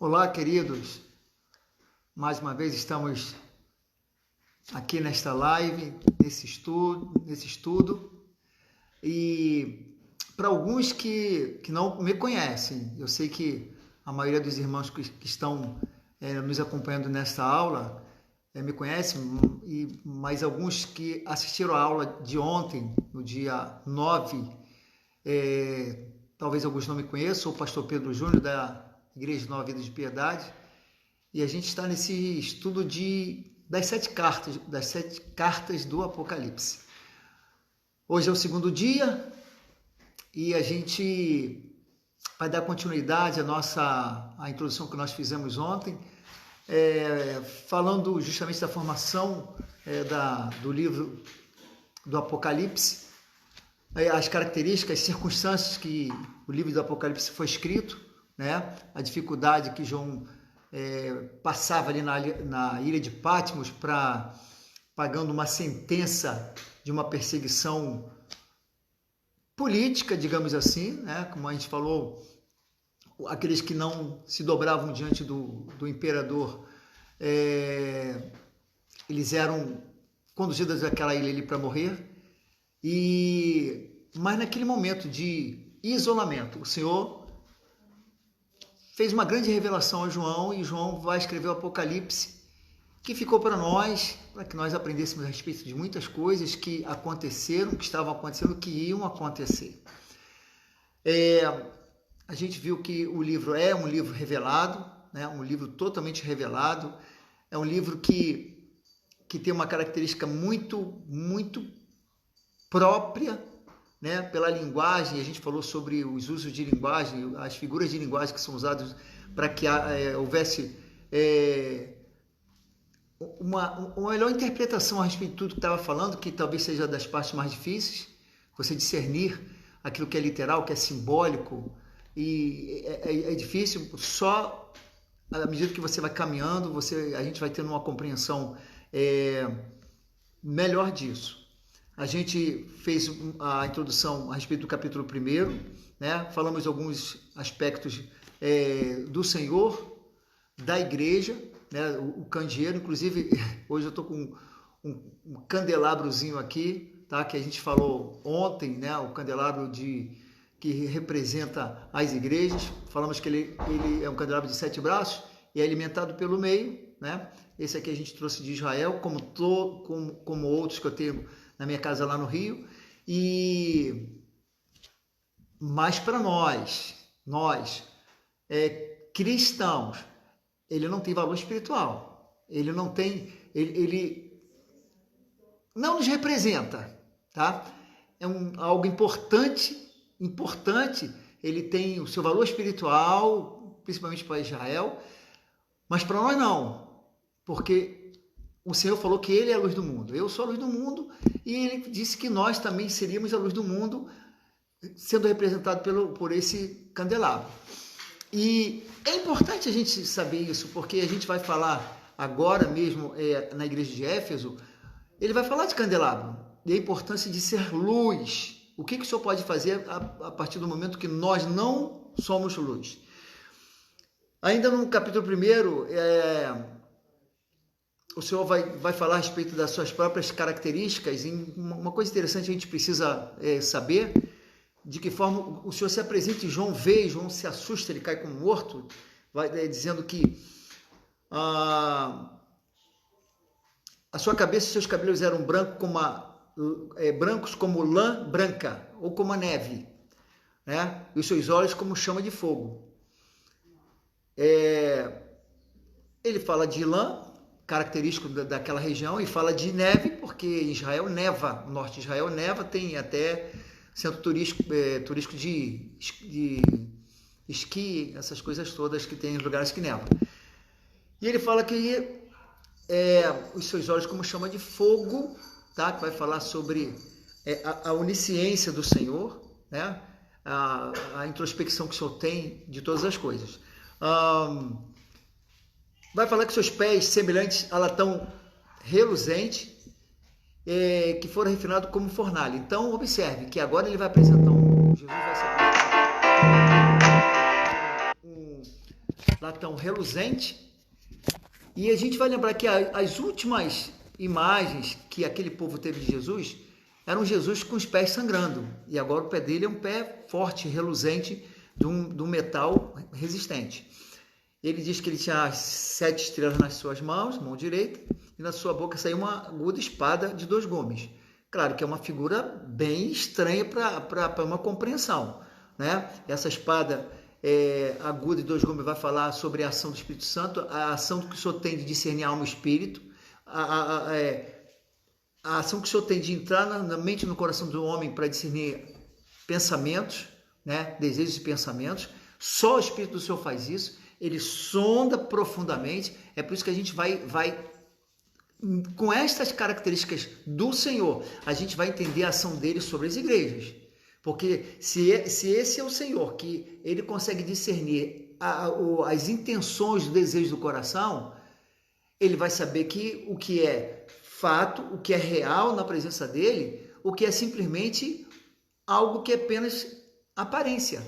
Olá, queridos. Mais uma vez estamos aqui nesta live, nesse estudo. E para alguns que não me conhecem, eu sei que a maioria dos irmãos que estão nos acompanhando nesta aula me conhecem, mas alguns que assistiram a aula de ontem, no dia 9, talvez alguns não me conheçam, sou o pastor Pedro Júnior da Igreja Nova Vida de Piedade, e a gente está nesse estudo das sete cartas do Apocalipse. Hoje é o segundo dia e a gente vai dar continuidade à introdução que nós fizemos ontem, falando justamente da formação do livro do Apocalipse, as características, as circunstâncias que o livro do Apocalipse foi escrito, né? A dificuldade que João passava ali na ilha de Patmos pagando uma sentença de uma perseguição política, digamos assim, né? Como a gente falou, aqueles que não se dobravam diante do imperador, eles eram conduzidos àquela ilha ali para morrer. Mas naquele momento de isolamento, o Senhor fez uma grande revelação a João, e João vai escrever o Apocalipse, que ficou para nós, para que nós aprendêssemos a respeito de muitas coisas que aconteceram, que estavam acontecendo, que iam acontecer. A gente viu que o livro é um livro revelado, né? Um livro totalmente revelado, é um livro que tem uma característica muito, muito própria, né, pela linguagem. A gente falou sobre os usos de linguagem, as figuras de linguagem que são usadas para que houvesse uma melhor interpretação a respeito de tudo que estava falando, que talvez seja das partes mais difíceis, você discernir aquilo que é literal, que é simbólico, e é difícil. Só à medida que você vai caminhando, a gente vai tendo uma compreensão melhor disso. A gente fez a introdução a respeito do capítulo 1, né? Falamos de alguns aspectos do Senhor, da igreja, né? O candeeiro. Inclusive, hoje eu estou com um candelabrozinho aqui, tá? Que a gente falou ontem, né? O candelabro que representa as igrejas. Falamos que ele é um candelabro de 7 braços e é alimentado pelo meio, né? Esse aqui a gente trouxe de Israel, como outros que eu tenho na minha casa lá no Rio. Mas para nós cristãos, ele não tem valor espiritual, ele não nos representa, tá? É algo importante, ele tem o seu valor espiritual, principalmente para Israel, mas para nós não, porque o Senhor falou que Ele é a luz do mundo. Eu sou a luz do mundo, e Ele disse que nós também seríamos a luz do mundo, sendo representado por esse candelabro. E é importante a gente saber isso, porque a gente vai falar agora mesmo na igreja de Éfeso, ele vai falar de candelabro, e a importância de ser luz. O que o Senhor pode fazer a partir do momento que nós não somos luz? Ainda no capítulo 1, o Senhor vai falar a respeito das suas próprias características. E uma coisa interessante a gente precisa saber, de que forma o Senhor se apresenta, e João vê, João se assusta, ele cai como morto, dizendo que a sua cabeça e seus cabelos eram brancos como lã branca, ou como a neve, né? E os seus olhos como chama de fogo. Ele fala de lã, característico daquela região, e fala de neve, porque Israel neva, o norte de Israel neva, tem até centro turístico de esqui, essas coisas todas que tem em lugares que nevam. E ele fala que os seus olhos como chama de fogo, tá? Que vai falar sobre a onisciência do Senhor, né? A introspecção que o Senhor tem de todas as coisas. Vai falar que seus pés semelhantes a latão reluzente, que foram refinados como fornalha. Então, observe que agora ele vai apresentar Jesus vai se apresentar latão reluzente. E a gente vai lembrar que as últimas imagens que aquele povo teve de Jesus eram Jesus com os pés sangrando. E agora o pé dele é um pé forte, reluzente, de um metal resistente. Ele diz que ele tinha 7 estrelas nas suas mãos, mão direita, e na sua boca saiu uma aguda espada de 2 gumes. Claro que é uma figura bem estranha para uma compreensão, né? Essa espada aguda de 2 gumes vai falar sobre a ação do Espírito Santo, a ação que o Senhor tem de discernir alma e espírito, a ação que o Senhor tem de entrar na mente e no coração do homem para discernir pensamentos, né? Desejos e pensamentos. Só o Espírito do Senhor faz isso. Ele sonda profundamente. É por isso que a gente vai com estas características do Senhor, a gente vai entender a ação dele sobre as igrejas. Porque se esse é o Senhor, que ele consegue discernir as intenções, os desejos do coração, ele vai saber que o que é fato, o que é real na presença dele, o que é simplesmente algo que é apenas aparência.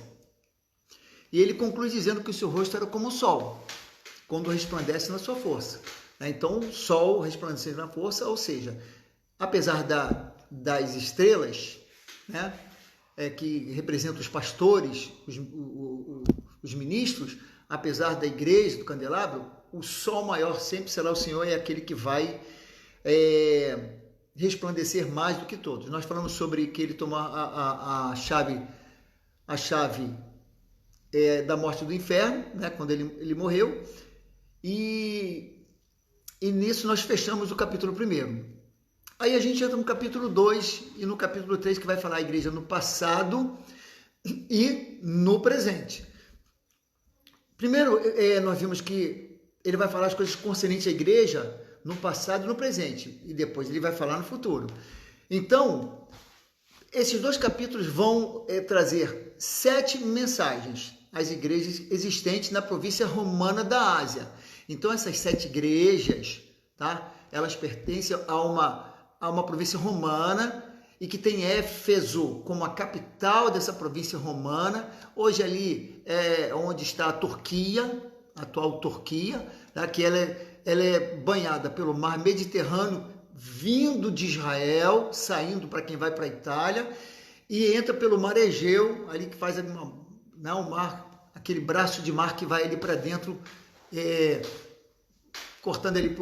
E ele conclui dizendo que o seu rosto era como o sol, quando resplandece na sua força. Então, o sol resplandecendo na força, ou seja, apesar das estrelas, né, que representam os pastores, os ministros, apesar da igreja, do candelabro, o sol maior sempre será o Senhor, é aquele que vai resplandecer mais do que todos. Nós falamos sobre que ele tomou a chave da morte do inferno, né, quando ele morreu, e nisso nós fechamos o capítulo 1. Aí a gente entra no capítulo 2 e no capítulo 3, que vai falar a igreja no passado e no presente. Primeiro, nós vimos que ele vai falar as coisas concernentes à igreja no passado e no presente, e depois ele vai falar no futuro. Então, esses 2 capítulos vão trazer 7 mensagens às igrejas existentes na província romana da Ásia. Então, essas 7 igrejas, tá? Elas pertencem a uma província romana e que tem Éfeso como a capital dessa província romana. Hoje ali é onde está a Turquia, a atual Turquia, tá? Que ela é banhada pelo mar Mediterrâneo, vindo de Israel, saindo para quem vai para a Itália, e entra pelo mar Egeu, ali que faz o mar, aquele braço de mar que vai ali para dentro, cortando ali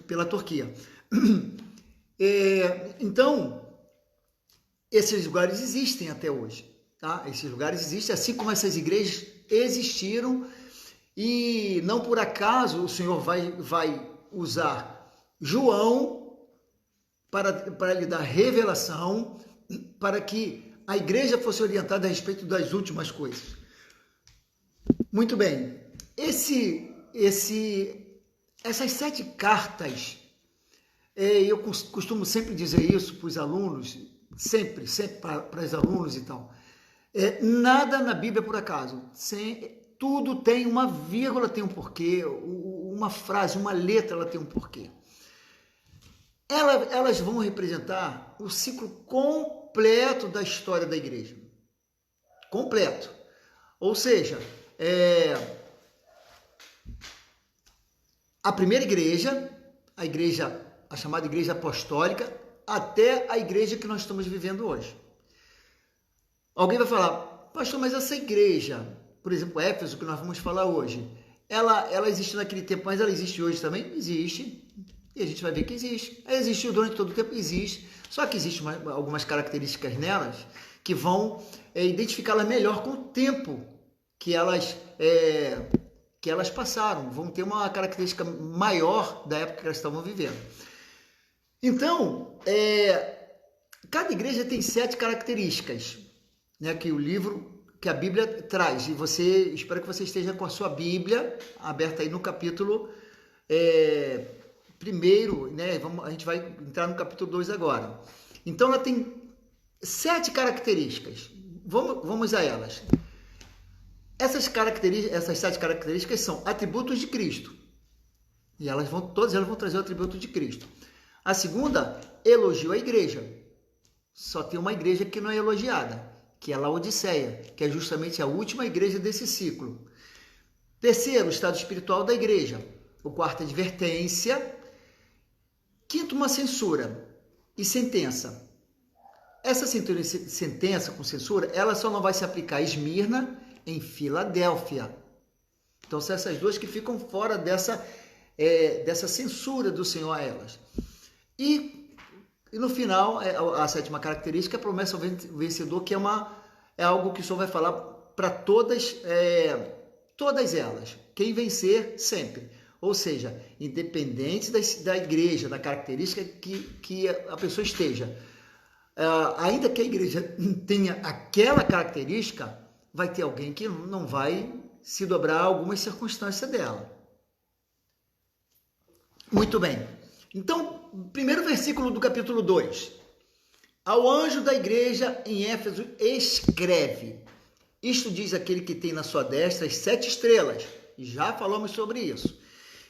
pela Turquia. Então, esses lugares existem até hoje, tá? Esses lugares existem, assim como essas igrejas existiram, e não por acaso o Senhor vai usar João para lhe dar revelação, para que a igreja fosse orientada a respeito das últimas coisas. Muito bem, essas 7 cartas, eu costumo sempre dizer isso para os alunos, sempre para os alunos e tal, nada na Bíblia é por acaso, tudo tem uma vírgula, tem um porquê, uma frase, uma letra, ela tem um porquê. Elas vão representar o ciclo completo da história da igreja. Completo. Ou seja, a primeira igreja, a chamada igreja apostólica, até a igreja que nós estamos vivendo hoje. Alguém vai falar, pastor, mas essa igreja, por exemplo, Éfeso, que nós vamos falar hoje, ela existe naquele tempo, mas ela existe hoje também? Existe. E a gente vai ver que existe. Ela existiu durante todo o tempo? Existe. Só que existem algumas características nelas que vão identificá-la melhor com o tempo que elas passaram. Vão ter uma característica maior da época que elas estavam vivendo. Então, cada igreja tem 7 características, né, que a Bíblia traz. E espero que você esteja com a sua Bíblia aberta aí no capítulo 1, né? A gente vai entrar no capítulo 2 agora. Então, ela tem 7 características. Vamos a elas. Essas 7 características são atributos de Cristo. E todas elas vão trazer o atributo de Cristo. A segunda, elogio à igreja. Só tem uma igreja que não é elogiada, que é a Laodiceia, que é justamente a última igreja desse ciclo. Terceiro, o estado espiritual da igreja. O quarto, advertência. Quinto, uma censura e sentença. Essa sentença com censura, ela só não vai se aplicar a Esmirna, em Filadélfia. Então, são essas duas que ficam fora dessa censura do Senhor a elas. E no final, a sétima característica é a promessa ao vencedor, que é algo que o Senhor vai falar para todas elas. Quem vencer, sempre. Ou seja, independente da igreja, da característica que a pessoa esteja, ainda que a igreja tenha aquela característica, vai ter alguém que não vai se dobrar a algumas circunstâncias dela. Muito bem. Então, primeiro versículo do capítulo 2. Ao anjo da igreja em Éfeso escreve: isto diz aquele que tem na sua destra as 7 estrelas. Já falamos sobre isso.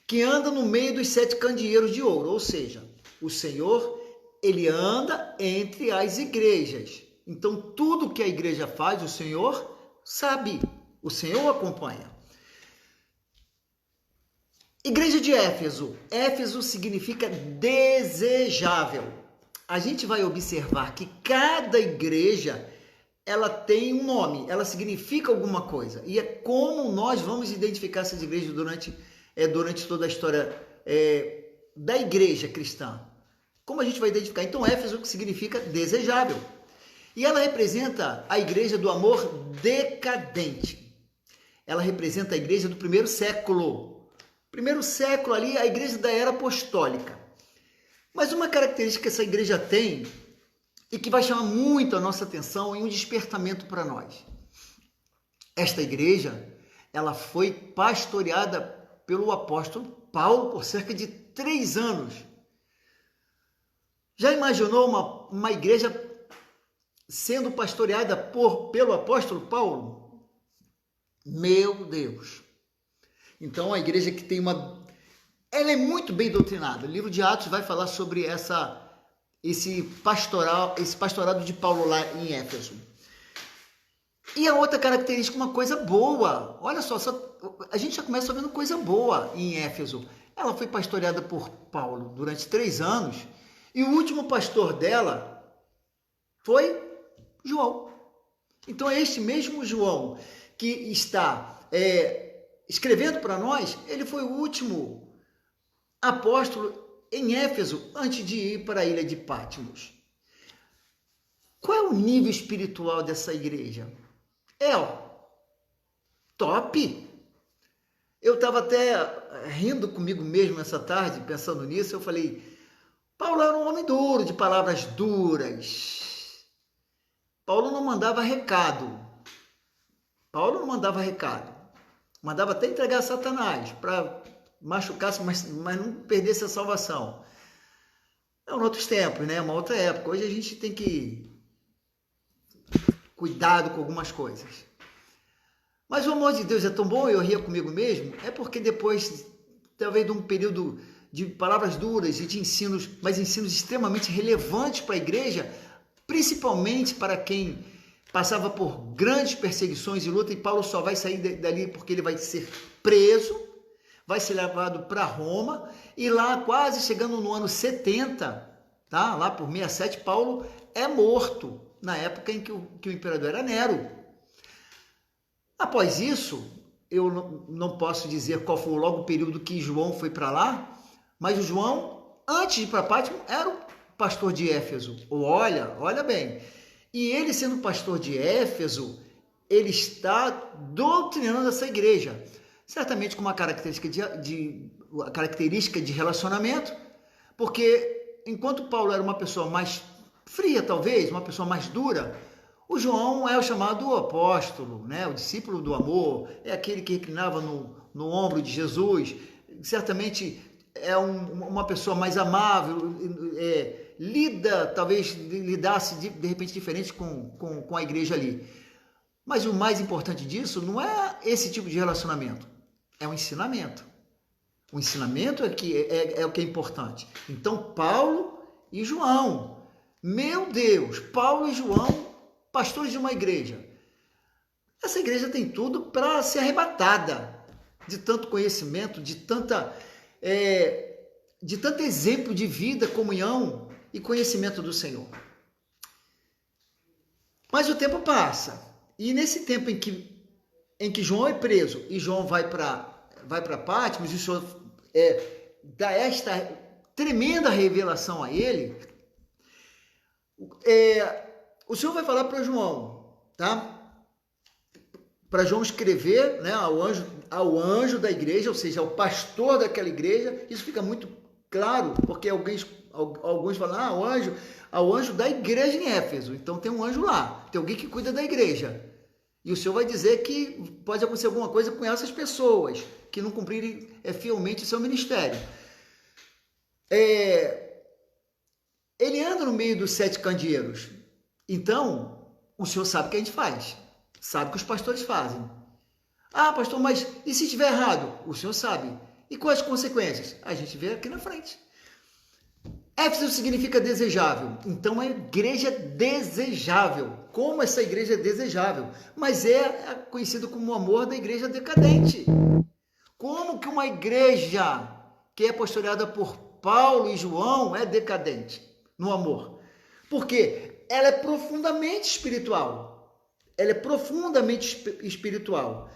Que anda no meio dos 7 candeeiros de ouro. Ou seja, o Senhor, ele anda entre as igrejas. Então, tudo que a igreja faz, o Senhor sabe. O Senhor acompanha. Igreja de Éfeso. Éfeso significa desejável. A gente vai observar que cada igreja, ela tem um nome, ela significa alguma coisa. E é como nós vamos identificar essas igrejas durante toda a história da igreja cristã. Como a gente vai identificar? Então, Éfeso significa desejável. E ela representa a igreja do amor decadente. Ela representa a igreja do primeiro século. Primeiro século ali, a igreja da era apostólica. Mas uma característica que essa igreja tem e que vai chamar muito a nossa atenção e um despertamento para nós. Esta igreja, ela foi pastoreada pelo apóstolo Paulo por cerca de 3 anos. Já imaginou uma igreja sendo pastoreada pelo apóstolo Paulo? Meu Deus! Então, a igreja que tem ela é muito bem doutrinada. O livro de Atos vai falar sobre esse pastorado de Paulo lá em Éfeso. E a outra característica, uma coisa boa. Olha só, a gente já começa vendo coisa boa em Éfeso. Ela foi pastoreada por Paulo durante 3 anos e o último pastor dela foi João. Então, é este mesmo João que está escrevendo para nós, ele foi o último apóstolo em Éfeso antes de ir para a ilha de Patmos. Qual é o nível espiritual dessa igreja? Top! Eu estava até rindo comigo mesmo essa tarde, pensando nisso, eu falei, Paulo era um homem duro, de palavras duras. Paulo não mandava recado. Mandava até entregar a Satanás para machucar-se, mas não perdesse a salvação. Eram outros tempos, né? Uma outra época. Hoje a gente tem que cuidado com algumas coisas. Mas o amor de Deus é tão bom, eu ria comigo mesmo, é porque depois, talvez de um período de palavras duras e de ensinos, mas ensinos extremamente relevantes para a igreja, principalmente para quem passava por grandes perseguições e luta, e Paulo só vai sair dali porque ele vai ser preso, vai ser levado para Roma, e lá quase chegando no ano 70, tá? Lá por 67, Paulo é morto, na época em que o imperador era Nero. Após isso, eu não posso dizer qual foi logo o período que João foi para lá, mas o João, antes de ir para Patmos, era o pastor de Éfeso. Olha bem. E ele, sendo pastor de Éfeso, ele está doutrinando essa igreja. Certamente com uma característica de relacionamento, porque enquanto Paulo era uma pessoa mais fria, talvez, uma pessoa mais dura, o João é o chamado apóstolo, né? O discípulo do amor, é aquele que reclinava no ombro de Jesus, certamente é uma pessoa mais amável, lidasse de repente diferente com a igreja ali. Mas o mais importante disso não é esse tipo de relacionamento, é o ensinamento. O ensinamento é o que é importante. Então, Paulo e João, meu Deus, Paulo e João, pastores de uma igreja. Essa igreja tem tudo para ser arrebatada. de tanto conhecimento, de tanto exemplo de vida, comunhão e conhecimento do Senhor. Mas o tempo passa, e nesse tempo em que João é preso e João vai para Patmos, e o Senhor dá esta tremenda revelação a ele, o Senhor vai falar para João, tá? Para João escrever, né, ao anjo da igreja, ou seja, ao pastor daquela igreja. Isso fica muito claro, porque alguns falam, ao anjo da igreja em Éfeso. Então tem um anjo lá, tem alguém que cuida da igreja. E o Senhor vai dizer que pode acontecer alguma coisa com essas pessoas que não cumprirem fielmente o seu ministério. Ele anda no meio dos 7 candeeiros. Então, o Senhor sabe o que a gente faz. Sabe o que os pastores fazem. Ah, pastor, mas e se estiver errado? O Senhor sabe. E quais as consequências? A gente vê aqui na frente. Éfeso significa desejável. Então, é igreja desejável. Como essa igreja é desejável? Mas é conhecido como o amor da igreja decadente. Como que uma igreja que é pastoreada por Paulo e João é decadente no amor? Porque ela é profundamente espiritual. Ela é profundamente espiritual.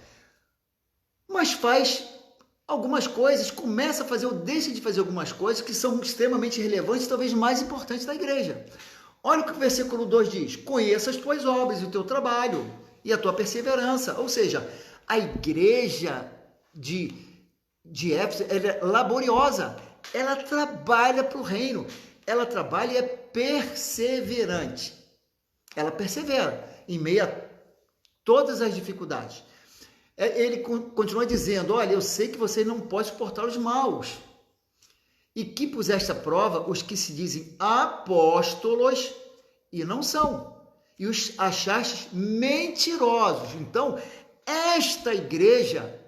Mas faz algumas coisas, começa a fazer ou deixa de fazer algumas coisas que são extremamente relevantes, talvez mais importantes da igreja. Olha o que o versículo 2 diz: conheça as tuas obras, o teu trabalho e a tua perseverança. Ou seja, a igreja de Éfeso, ela é laboriosa, ela trabalha para o reino, ela trabalha e é perseverante. Ela persevera em meio a todas as dificuldades. Ele continua dizendo: olha, eu sei que você não pode suportar os maus, e que puseste à prova os que se dizem apóstolos e não são, e os achaste mentirosos. Então, esta igreja,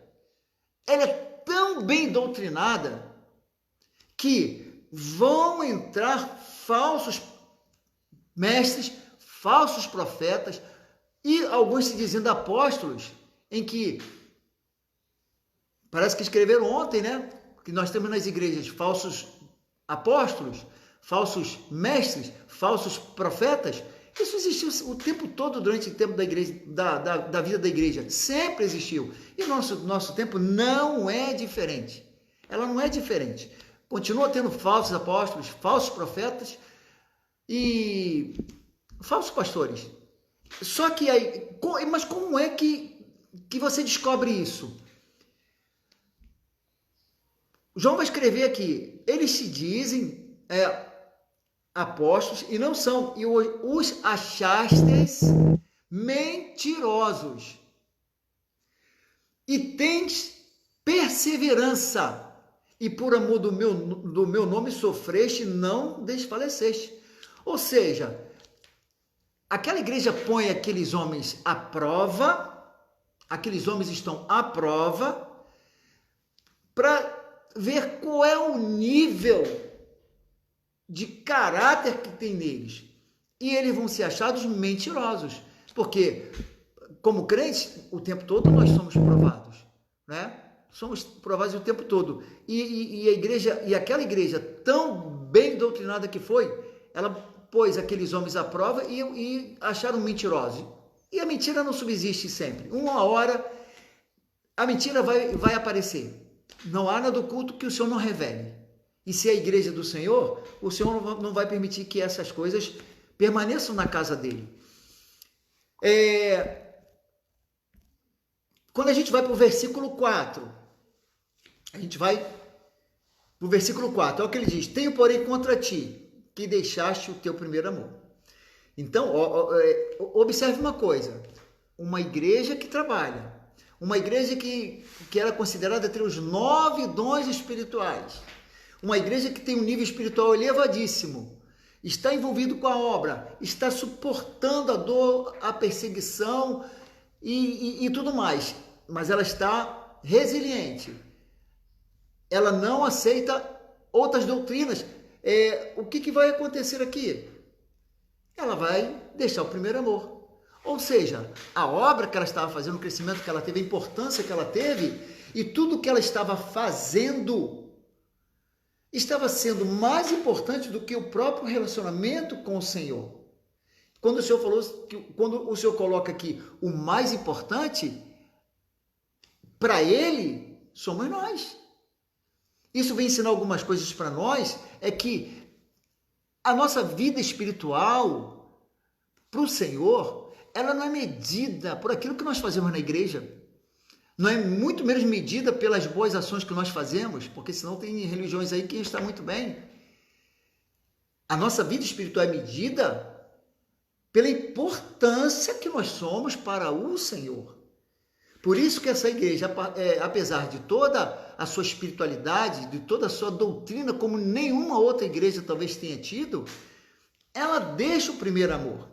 ela é tão bem doutrinada que vão entrar falsos mestres, falsos profetas, e alguns se dizendo apóstolos, em que parece que escreveram ontem, né? Que nós temos nas igrejas falsos apóstolos, falsos mestres, falsos profetas. Isso existiu o tempo todo durante o tempo da igreja, da vida da igreja. Sempre existiu. E nosso tempo não é diferente. Ela não é diferente. Continua tendo falsos apóstolos, falsos profetas e falsos pastores. Só que aí, mas como é que você descobre isso? João vai escrever aqui: eles se dizem apóstolos e não são, e os achastes mentirosos, e tens perseverança, e por amor do meu nome sofreste, não desfaleceste. Ou seja, aquela igreja põe aqueles homens à prova, aqueles homens estão à prova para ver qual é o nível de caráter que tem neles. E eles vão ser achados mentirosos, porque como crentes, o tempo todo nós somos provados, né? Somos provados o tempo todo. E a igreja, e aquela igreja tão bem doutrinada que foi, ela pôs aqueles homens à prova e acharam mentirosos. E a mentira não subsiste sempre. Uma hora a mentira vai aparecer. Não há nada oculto que o Senhor não revele. E se é a igreja do Senhor, o Senhor não vai permitir que essas coisas permaneçam na casa dele. Quando a gente vai para o versículo 4, a gente vai para o versículo 4, é o que ele diz: tenho, porém, contra ti, que deixaste o teu primeiro amor. Então, observe uma coisa: uma igreja que trabalha, uma igreja que era considerada ter os 9 dons espirituais, uma igreja que tem um nível espiritual elevadíssimo, está envolvido com a obra, está suportando a dor, a perseguição e tudo mais, mas ela está resiliente, ela não aceita outras doutrinas. O que vai acontecer aqui? Ela vai deixar o primeiro amor. Ou seja, a obra que ela estava fazendo, o crescimento que ela teve, a importância que ela teve, E tudo que ela estava fazendo estava sendo mais importante do que o próprio relacionamento com o Senhor. Quando o Senhor falou, quando o Senhor coloca aqui o mais importante, para Ele, somos nós. Isso vem ensinar algumas coisas para nós, é que a nossa vida espiritual para o Senhor, ela não é medida por aquilo que nós fazemos na igreja. Não é muito menos medida pelas boas ações que nós fazemos, porque senão tem religiões aí que está muito bem. A nossa vida espiritual é medida pela importância que nós somos para o Senhor. Por isso que essa igreja, apesar de toda a sua espiritualidade, de toda a sua doutrina, como nenhuma outra igreja talvez tenha tido, ela deixa o primeiro amor.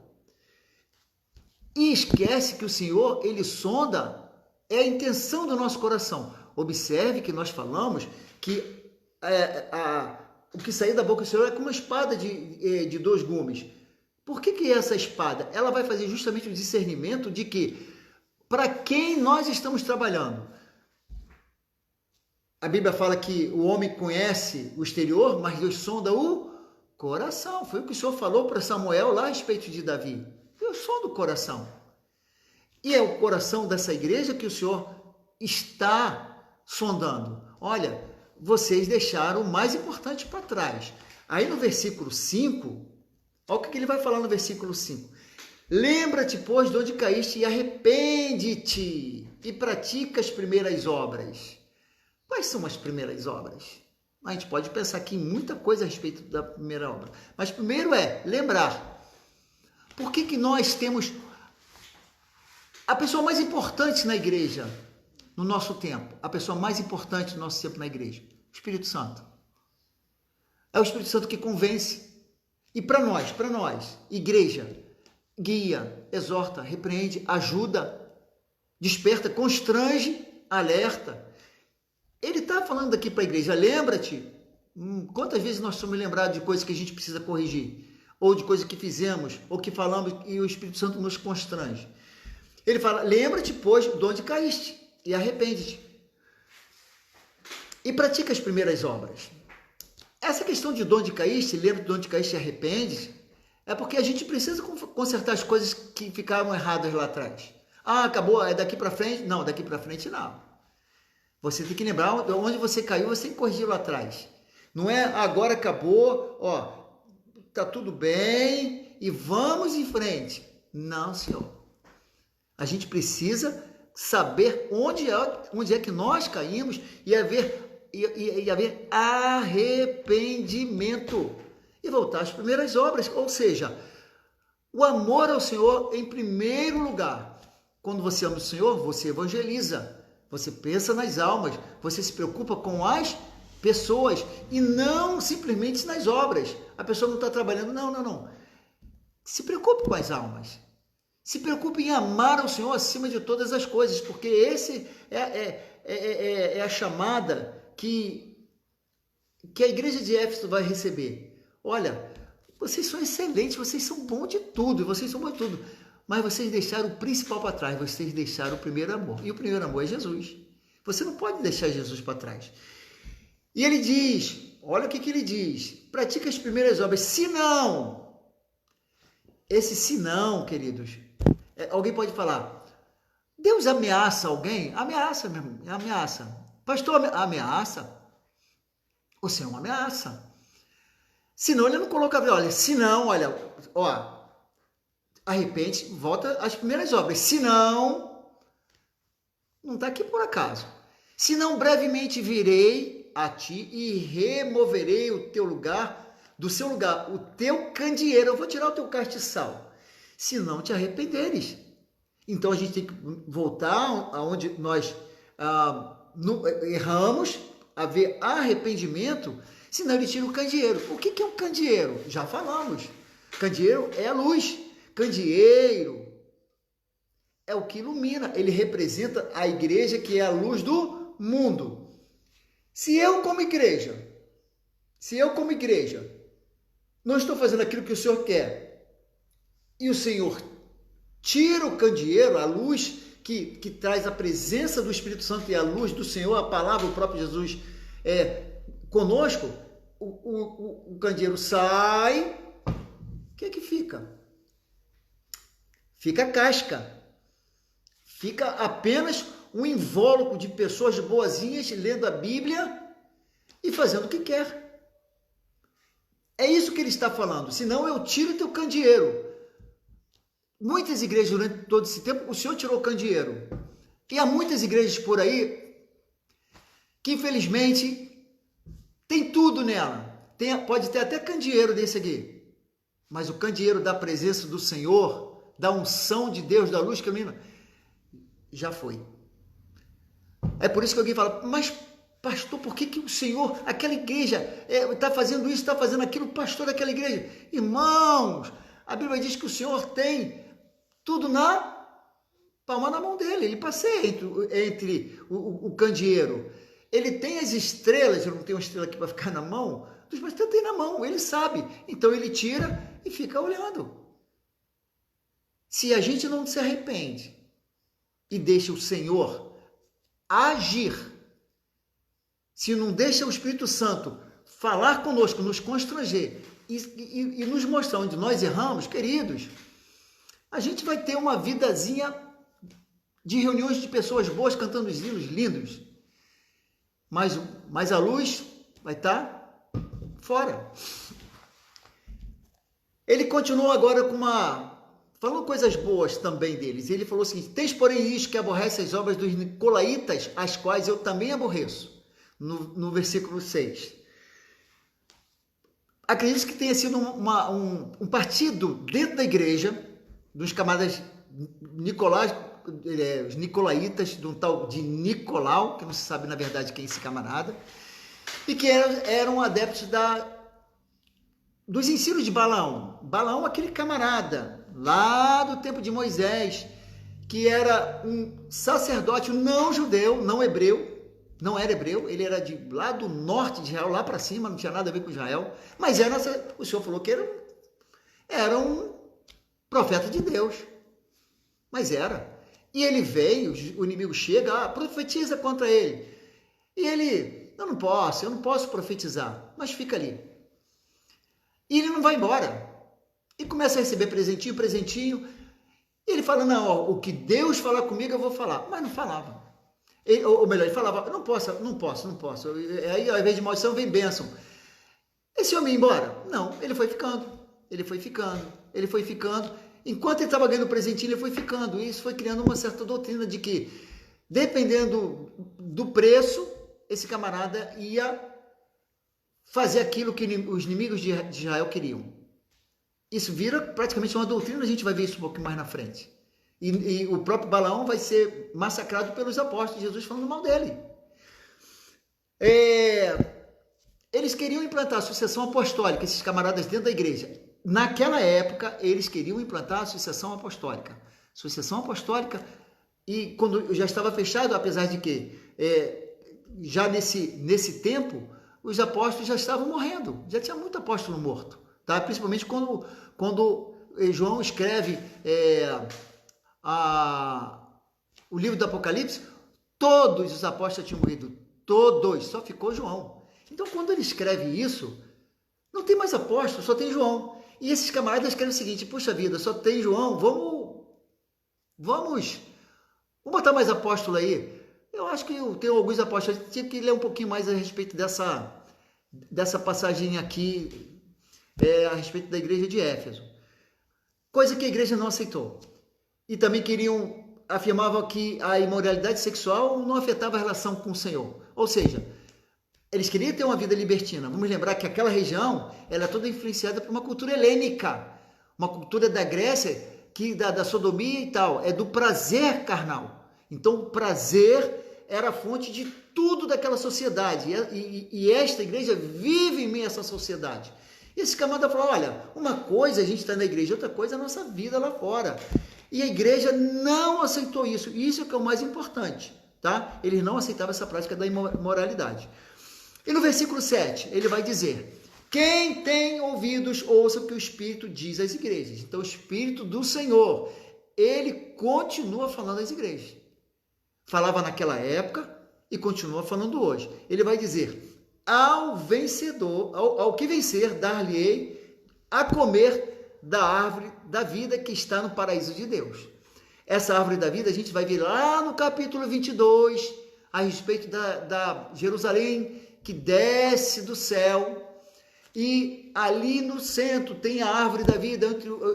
E esquece que o Senhor, Ele sonda a intenção do nosso coração. Observe que nós falamos que o que sair da boca do Senhor é como uma espada de 2 gumes. Por que essa espada? Ela vai fazer justamente o discernimento de que para quem nós estamos trabalhando. A Bíblia fala que o homem conhece o exterior, mas Deus sonda o coração. Foi o que o Senhor falou para Samuel lá a respeito de Davi. Deus sonda o coração. E é o coração dessa igreja que o Senhor está sondando. Olha, vocês deixaram o mais importante para trás. Aí no versículo 5, olha o que ele vai falar no versículo 5. Lembra-te, pois, de onde caíste e arrepende-te e pratica as primeiras obras. Quais são as primeiras obras? A gente pode pensar aqui em muita coisa a respeito da primeira obra. Mas primeiro é lembrar. Por que nós temos a pessoa mais importante na igreja, no nosso tempo? A pessoa mais importante no nosso tempo na igreja? O Espírito Santo. É o Espírito Santo que convence. E para nós, igreja, guia, exorta, repreende, ajuda, desperta, constrange, alerta. Ele está falando aqui para a igreja, lembra-te. Quantas vezes nós somos lembrados de coisas que a gente precisa corrigir? Ou de coisas que fizemos, ou que falamos e o Espírito Santo nos constrange. Ele fala, lembra-te, pois, de onde caíste e arrepende-te. E pratica as primeiras obras. Essa questão de onde caíste, lembra de onde caíste e arrepende-te, é porque a gente precisa consertar as coisas que ficaram erradas lá atrás. Ah, acabou, é daqui para frente? Não, daqui para frente não. Você tem que lembrar de onde você caiu, você tem que corrigir lá atrás. Não é agora acabou, ó, tá tudo bem e vamos em frente. Não, Senhor. A gente precisa saber onde é que nós caímos e haver arrependimento e voltar às primeiras obras, ou seja, o amor ao Senhor em primeiro lugar. Quando você ama o Senhor, você evangeliza, você pensa nas almas, você se preocupa com as pessoas e não simplesmente nas obras. A pessoa não está trabalhando, não. Se preocupe com as almas. Se preocupe em amar ao Senhor acima de todas as coisas, porque esse é a chamada que a igreja de Éfeso vai receber. Olha, vocês são excelentes, vocês são bons de tudo, mas vocês deixaram o principal para trás, vocês deixaram o primeiro amor. E o primeiro amor é Jesus. Você não pode deixar Jesus para trás. E ele diz, olha o que ele diz, pratica as primeiras obras, senão, esse senão, queridos, alguém pode falar, Deus ameaça alguém? Ameaça, meu irmão, ameaça. Pastor, ameaça? O Senhor ameaça. Senão ele não coloca, olha, senão, olha, ó, arrepende, volta às primeiras obras. Senão, não está aqui por acaso. Senão brevemente virei a ti e removerei o teu lugar, do seu lugar, o teu candeeiro. Eu vou tirar o teu castiçal. Se não te arrependeres. Então a gente tem que voltar aonde nós erramos, haver arrependimento, senão ele tira o candeeiro. O que é um candeeiro? Já falamos. Candeeiro é a luz. Candeeiro é o que ilumina. Ele representa a igreja, que é a luz do mundo. Se eu como igreja, não estou fazendo aquilo que o Senhor quer, e o Senhor tira o candeeiro, a luz que traz a presença do Espírito Santo e a luz do Senhor, a palavra, o próprio Jesus conosco, o candeeiro sai, o que fica? Fica casca. Fica apenas um invólucro de pessoas boazinhas lendo a Bíblia e fazendo o que quer. É isso que ele está falando. Senão eu tiro teu candeeiro. Muitas igrejas durante todo esse tempo, o Senhor tirou o candeeiro. E há muitas igrejas por aí que infelizmente tem tudo nela. Pode ter até candeeiro desse aqui. Mas o candeeiro da presença do Senhor, da unção de Deus, da luz que ilumina, já foi. É por isso que alguém fala, mas pastor, por que o Senhor, aquela igreja, está fazendo isso, está fazendo aquilo, o pastor daquela igreja? Irmãos, a Bíblia diz que o Senhor tem tudo na palma na mão dele. Ele passeia entre o candeeiro. Ele tem as estrelas, eu não tenho uma estrela aqui para ficar na mão, dos pastores tem na mão, ele sabe. Então ele tira e fica olhando. Se a gente não se arrepende e deixa o Senhor agir, se não deixa o Espírito Santo falar conosco, nos constranger e nos mostrar onde nós erramos, queridos, a gente vai ter uma vidazinha de reuniões de pessoas boas cantando os hinos lindos, mas a luz vai estar fora. Ele continuou agora falando coisas boas também deles. Ele falou o seguinte: tens, porém, isto que aborrece as obras dos nicolaítas, as quais eu também aborreço. No versículo 6. Acredito que tenha sido um partido dentro da igreja, dos camaradas os nicolaítas, de um tal de Nicolau, que não se sabe na verdade quem é esse camarada, e que eram adeptos dos ensinos de Balaão. Balaão, aquele camarada lá do tempo de Moisés, que era um sacerdote não judeu, não hebreu, não era hebreu, ele era lá do norte de Israel, lá para cima, não tinha nada a ver com Israel, mas o Senhor falou que era um profeta de Deus, mas era. E ele veio, o inimigo chega, profetiza contra ele. E ele, eu não posso profetizar, mas fica ali. E ele não vai embora. E começa a receber presentinho. E ele fala, não, o que Deus falar comigo eu vou falar. Mas não falava. Ou melhor, ele falava, não posso. Aí, ao invés de maldição, vem bênção. Esse homem ia embora? Não, ele foi ficando. Enquanto ele estava ganhando presentinho, ele foi ficando. E isso foi criando uma certa doutrina de que, dependendo do preço, esse camarada ia fazer aquilo que os inimigos de Israel queriam. Isso vira praticamente uma doutrina, a gente vai ver isso um pouco mais na frente. E o próprio Balaão vai ser massacrado pelos apóstolos, Jesus falando mal dele. Eles queriam implantar a sucessão apostólica, esses camaradas dentro da igreja. Naquela época, eles queriam implantar a sucessão apostólica. E quando já estava fechado, apesar de que já nesse tempo, os apóstolos já estavam morrendo. Já tinha muito apóstolo morto. Tá? Principalmente quando João escreve o livro do Apocalipse, todos os apóstolos tinham morrido. Todos, só ficou João. Então, quando ele escreve isso, não tem mais apóstolo, só tem João. E esses camaradas querem o seguinte: puxa vida, só tem João, vamos botar mais apóstolo aí. Eu acho que eu tenho alguns apóstolos, tinha que ler um pouquinho mais a respeito dessa passagem aqui, a respeito da igreja de Éfeso. Coisa que a igreja não aceitou. E também afirmavam que a imoralidade sexual não afetava a relação com o Senhor. Ou seja, eles queriam ter uma vida libertina. Vamos lembrar que aquela região ela é toda influenciada por uma cultura helênica, uma cultura da Grécia, da sodomia e tal, é do prazer carnal. Então o prazer era a fonte de tudo daquela sociedade. E esta igreja vive em meio a essa sociedade. E esse camarada falou, olha, uma coisa a gente está na igreja, outra coisa é a nossa vida lá fora. E a igreja não aceitou isso. Isso é que é o mais importante. Tá? Eles não aceitavam essa prática da imoralidade. E no versículo 7, ele vai dizer, quem tem ouvidos, ouça o que o Espírito diz às igrejas. Então, o Espírito do Senhor, ele continua falando às igrejas. falava naquela época e continua falando hoje. Ele vai dizer: ao vencedor, ao que vencer, dar-lhe-ei a comer da árvore da vida que está no paraíso de Deus. Essa árvore da vida a gente vai ver lá no capítulo 22, a respeito da Jerusalém que desce do céu, e ali no centro tem a árvore da vida,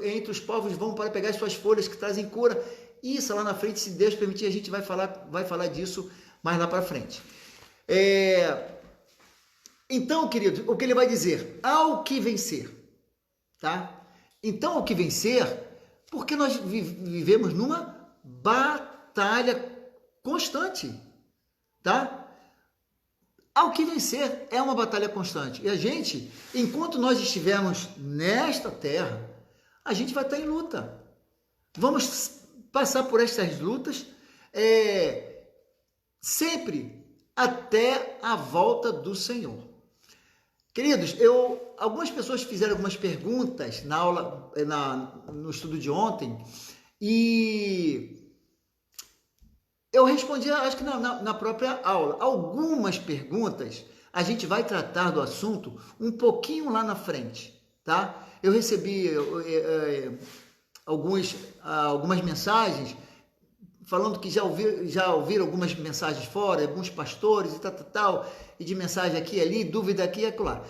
entre os povos vão para pegar as suas folhas que trazem cura. Isso lá na frente, se Deus permitir, a gente vai falar disso mais lá para frente. Então, querido, o que ele vai dizer? Ao que vencer, tá? Então, ao que vencer, porque nós vivemos numa batalha constante, tá? Ao que vencer é uma batalha constante. E a gente, enquanto nós estivermos nesta terra, a gente vai estar em luta. Vamos passar por estas lutas sempre até a volta do Senhor. Queridos, algumas pessoas fizeram algumas perguntas na aula, no estudo de ontem, e eu respondi, acho que na própria aula. Algumas perguntas a gente vai tratar do assunto um pouquinho lá na frente, tá? Eu recebi algumas mensagens falando que já ouviram algumas mensagens fora, alguns pastores e tal, e de mensagem aqui e ali, dúvida aqui e acolá.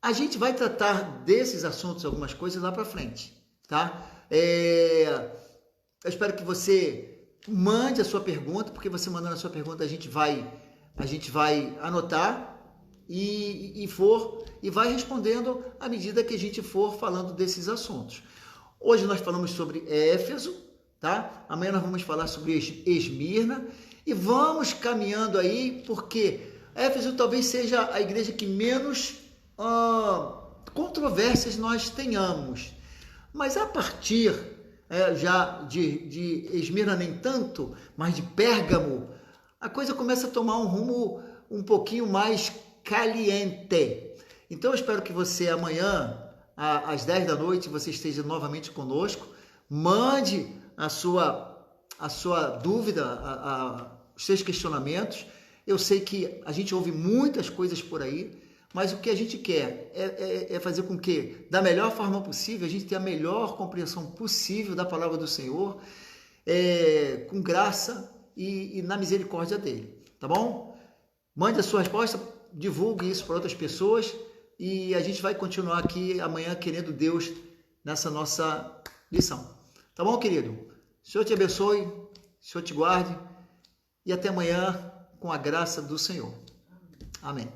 A gente vai tratar desses assuntos, algumas coisas lá para frente, tá? Eu espero que você mande a sua pergunta, porque você mandando a sua pergunta a gente vai anotar e vai respondendo à medida que a gente for falando desses assuntos. Hoje nós falamos sobre Éfeso, tá? Amanhã nós vamos falar sobre Esmirna e vamos caminhando aí, porque Éfeso talvez seja a igreja que menos controvérsias nós tenhamos, mas a partir já de Esmirna nem tanto, mas de Pérgamo, a coisa começa a tomar um rumo um pouquinho mais caliente. Então eu espero que você amanhã, às 10 da noite, você esteja novamente conosco. Mande a sua dúvida, os seus questionamentos. Eu sei que a gente ouve muitas coisas por aí, mas o que a gente quer é fazer com que, da melhor forma possível, a gente tenha a melhor compreensão possível da palavra do Senhor, com graça e na misericórdia dele, tá bom? Mande a sua resposta, divulgue isso para outras pessoas e a gente vai continuar aqui amanhã, querendo Deus, nessa nossa lição. Tá bom, querido? O Senhor te abençoe, o Senhor te guarde e até amanhã com a graça do Senhor. Amém.